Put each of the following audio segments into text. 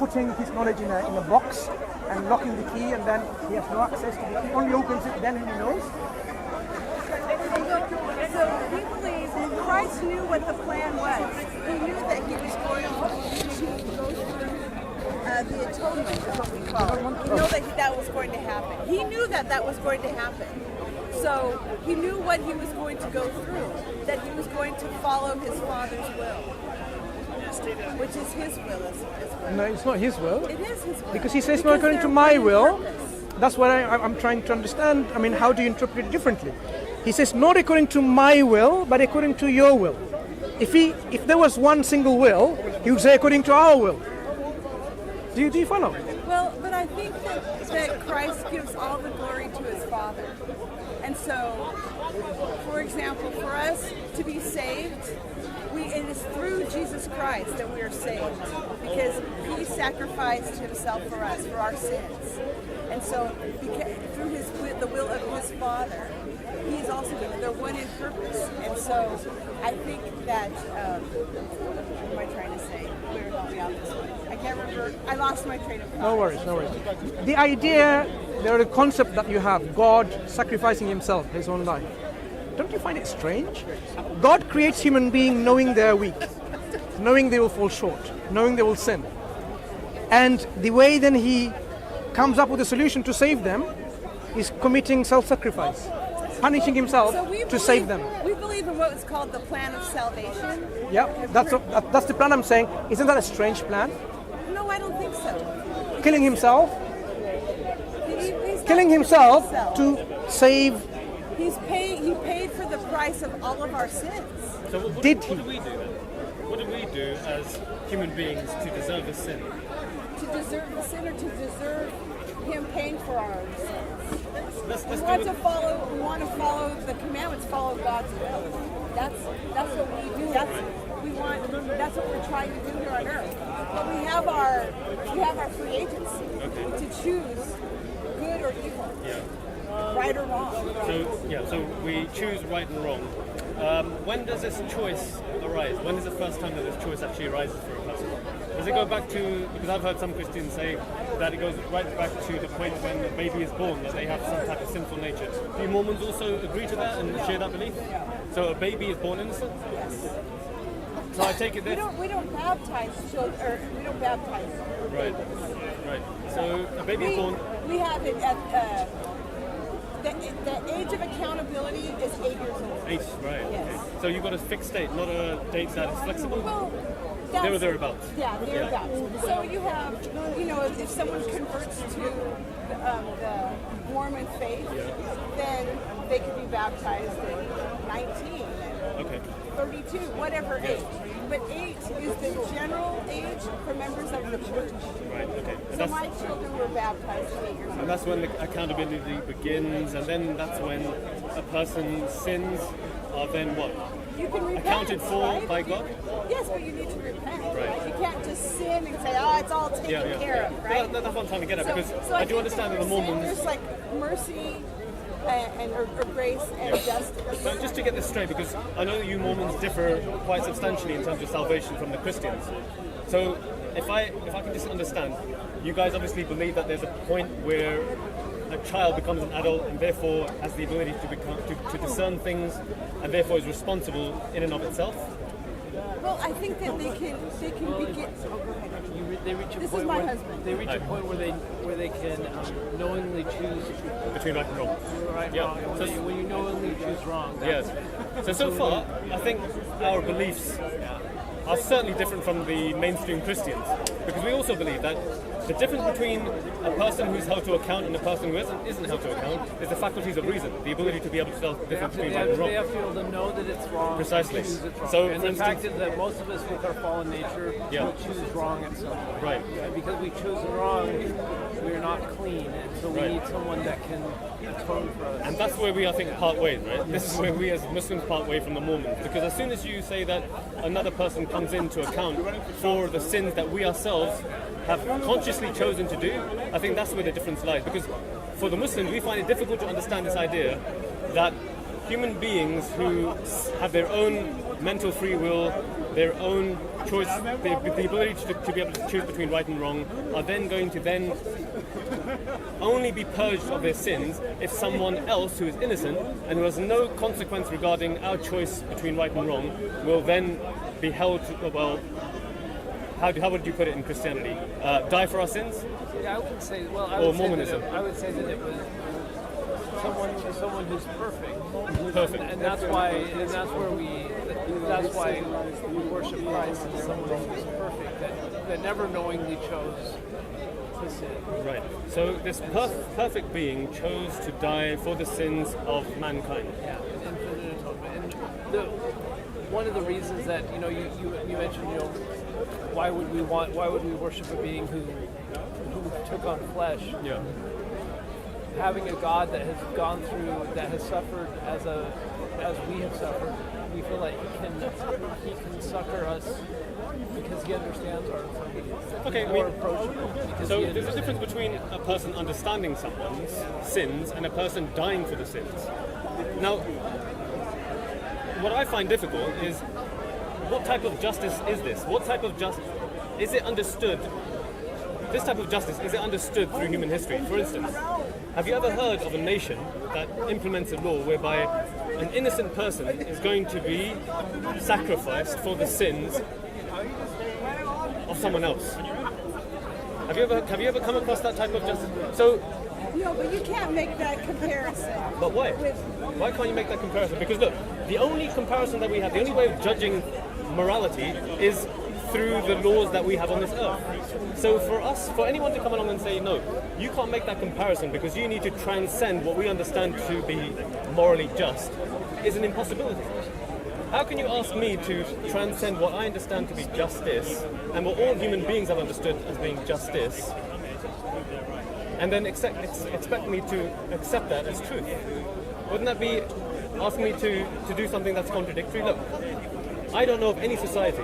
putting his knowledge in a box and locking the key, and then he has no access to the key. Only opens it, then he knows. So we believe Christ knew what the plan was. He knew that he was going to go through the atonement, is what we call it. He knew that was going to happen. He knew that was going to happen. So he knew what he was going to go through, that he was going to follow his Father's will, which is his will as well. No, it's not his will. It is his will. Because he says, not according to my will. That's what I'm trying to understand. I mean, how do you interpret it differently? He says, not according to my will, but according to your will. If there was one single will, he would say according to our will. Do you follow? Well, but I think that Christ gives all the glory to his Father. And so, for example, for us to be saved, it is through Jesus Christ that we are saved, because he sacrificed himself for us, for our sins. And so, through the will of his Father, he is also given. They're one in purpose. And so, I think that, what am I trying to say? Where help me out this way? I can't remember. I lost my train of thought. No worries. The idea, the concept that you have, God sacrificing himself, his own life. Don't you find it strange? God creates human beings knowing they're weak, knowing they will fall short, knowing they will sin. And the way then he comes up with a solution to save them is committing self-sacrifice, punishing himself to save them. We believe in what is called the plan of salvation. Yeah, that's the plan I'm saying. Isn't that a strange plan? No, I don't think so. Killing himself? Killing himself to save. He paid for the price of all of our sins. So what do we do then? What do we do as human beings to deserve a sin? To deserve the sin, or to deserve him paying for our sins? We want to follow the commandments, follow God's will. That's what we do. That's what we're trying to do here on earth. But we have our free agency to choose good or evil. Yeah. Right or wrong. So we choose right and wrong. When does this choice arise? When is the first time that this choice actually arises for a person? Does it go back to, because I've heard some Christians say that it goes right back to the point when the baby is born, that they have some type of sinful nature. Do Mormons also agree to that and share that belief? So a baby is born innocent? Yes. So I take it that we don't baptize children, or we don't baptize. Right. So a baby is born. We have it at the age of accountability is 8 years old. 8, right. Yes. Okay. So you've got a fixed date, not a date that is flexible? Well, there or thereabouts. Yeah, thereabouts. So you have, if someone converts to the Mormon faith, then they could be baptized at 19, okay. 32, whatever age. But 8 is the general age for members of the church. Right, okay. So my children were baptized at 8 years old. And that's when the accountability begins, and then that's when a person's sins are then what? You can repent, accounted for right? by God? Yes, but you need to repent. Right. You can't just sin and say, it's all taken care of, right? That's what I'm trying to get at, because so I do understand that the Mormons... There's like mercy or grace and justice. So just to get this straight, because I know that you Mormons differ quite substantially in terms of salvation from the Christians. So if I can just understand, you guys obviously believe that there's a point where a child becomes an adult and therefore has the ability to discern things and therefore is responsible in and of itself. Well, I think that they can begin. They reach a This point is my where husband. they reach a point where they can knowingly choose between right and wrong. Right, yeah. wrong. So when you knowingly choose wrong. Yes. So far, I think our beliefs are certainly different from the mainstream Christians, because we also believe that the difference between a person who's held to account and a person who isn't held to account is the faculties of reason, the ability to be able to tell the difference between right and wrong. They have to be able to know that it's wrong. Precisely. Choose it's wrong. So, and the fact is that most of us with our fallen nature will choose wrong at some point. Right. And because we choose wrong, we're not clean, and so we need someone that can atone for us. And that's where we, I think, part ways, right? This is where we as Muslims part way from the Mormons, because as soon as you say that another person comes into account for the sins that we ourselves have consciously chosen to do, I think that's where the difference lies. Because for the Muslims, we find it difficult to understand this idea that human beings who have their own mental free will, their own choice, the ability to be able to choose between right and wrong, are then going to then only be purged of their sins if someone else who is innocent and who has no consequence regarding our choice between right and wrong will then be held to, well, how would you put it in Christianity? Die for our sins? Yeah, I would say, well, Or Mormonism? I would say that it was someone who's perfect. Perfect. And that's why we worship Christ as someone who's perfect, that never knowingly chose to sin. Right. So this perfect being chose to die for the sins of mankind. Yeah, infinite atonement. And one of the reasons that you mentioned, why would we worship a being who took on flesh? Yeah. Having a God that has gone through, that has suffered as we have suffered, we feel like he can succor us because he understands our infirmities. Okay, more approachable. So there's a difference between a person understanding someone's sins and a person dying for the sins. Now, what I find difficult is, what type of justice is this? What type of justice is it understood? This type of justice, is it understood through human history? For instance, have you ever heard of a nation that implements a law whereby an innocent person is going to be sacrificed for the sins of someone else? Have you ever come across that type of justice? So, No, but you can't make that comparison. but why? Why can't you make that comparison? Because look, the only comparison that we have, the only way of judging morality is through the laws that we have on this earth. So for anyone to come along and say, no, you can't make that comparison because you need to transcend what we understand to be morally just, is an impossibility. How can you ask me to transcend what I understand to be justice and what all human beings have understood as being justice, and then expect me to accept that as truth? Wouldn't that be asking me to do something that's contradictory? Look, I don't know of any society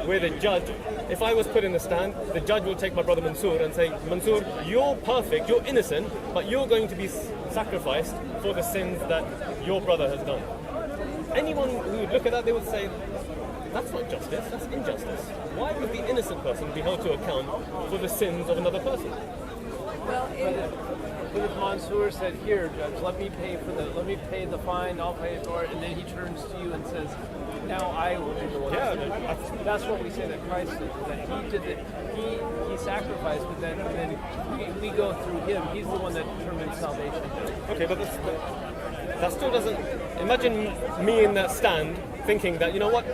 where the judge, if I was put in the stand, the judge will take my brother Mansur and say, Mansur, you're perfect, you're innocent, but you're going to be sacrificed for the sins that your brother has done. Anyone who would look at that, they would say, that's not justice, that's injustice. Why would the innocent person be held to account for the sins of another person? But if Mansur said, "Here, judge, let me pay the fine, I'll pay it for it," and then he turns to you and says, "Now I will do the one." Yeah, that's what we say that Christ did. That he did it. He sacrificed, but then we go through him. He's the one that determines salvation. Okay, but that still doesn't. Imagine me in that stand thinking that, you know what,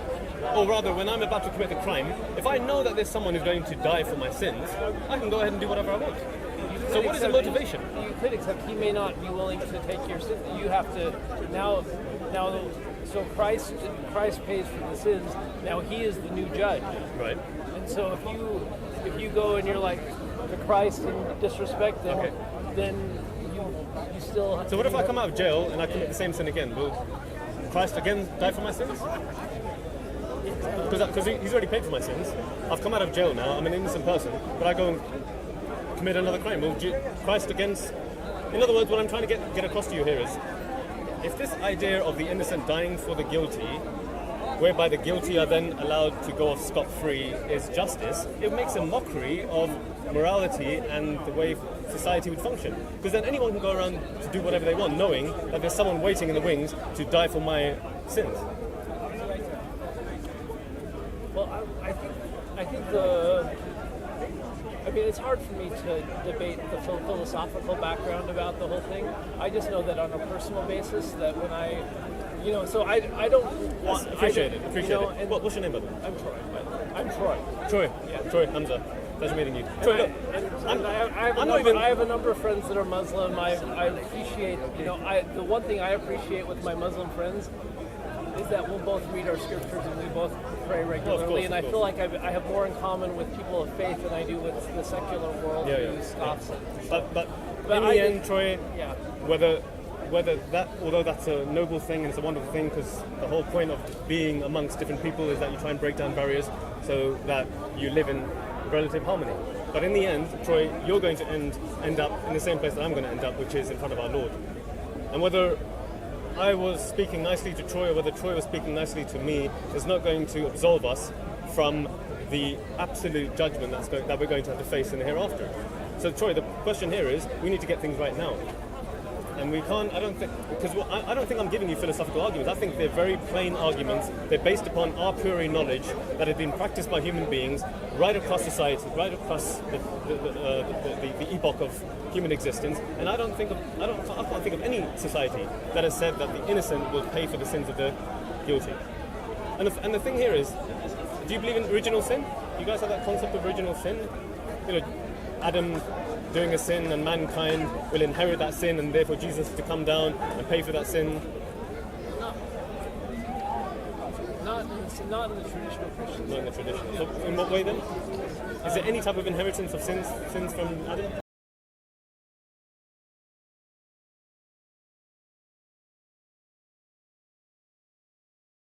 or rather, when I'm about to commit a crime, if I know that there's someone who's going to die for my sins, I can go ahead and do whatever I want. So what is the motivation? You could, except he may not be willing to take your sins. You have to now. So Christ pays for the sins. Now he is the new judge. Right. And so if you go and you're like to Christ and disrespect them, Okay. then you still. So what if I come out of jail and I commit the same sin again? Will Christ again die for my sins? Because he's already paid for my sins. I've come out of jail now. I'm an innocent person, but I go and commit another crime. Will Christ against? In other words, what I'm trying to get across to you here is, if this idea of the innocent dying for the guilty, whereby the guilty are then allowed to go off scot-free, is justice, it makes a mockery of morality and the way society would function. Because then anyone can go around to do whatever they want, knowing that there's someone waiting in the wings to die for my sins. Well, I mean, it's hard for me to debate the philosophical background about the whole thing. I just know that on a personal basis, that when I don't want... Appreciate it. And What's your name, brother? I'm Troy. I'm Troy. Troy. Yeah. Troy, Hamza. Pleasure meeting you. Troy, look. I have a number of friends that are Muslim. I appreciate, the one thing I appreciate with my Muslim friends is that we'll both read our scriptures and we both pray regularly, and I feel like I have more in common with people of faith than I do with the secular world who scoffs at. But in the end, Troy, whether that, although that's a noble thing and it's a wonderful thing, because the whole point of being amongst different people is that you try and break down barriers so that you live in relative harmony. But in the end, Troy, you're going to end up in the same place that I'm going to end up, which is in front of our Lord. And whether I was speaking nicely to Troy or whether Troy was speaking nicely to me is not going to absolve us from the absolute judgment that we're going to have to face in the hereafter. So Troy, the question here is, we need to get things right now. And we can't, I don't think I'm giving you philosophical arguments. I think they're very plain arguments. They're based upon a priori knowledge that have been practiced by human beings right across society, right across the epoch of human existence. And I can't think of any society that has said that the innocent will pay for the sins of the guilty. And the thing here is, do you believe in original sin? You guys have that concept of original sin? You know, Adam doing a sin and mankind will inherit that sin and therefore Jesus to come down and pay for that sin? Not in the traditional Christian. Not in the traditional. So in what way then? Is there any type of inheritance of sins from Adam?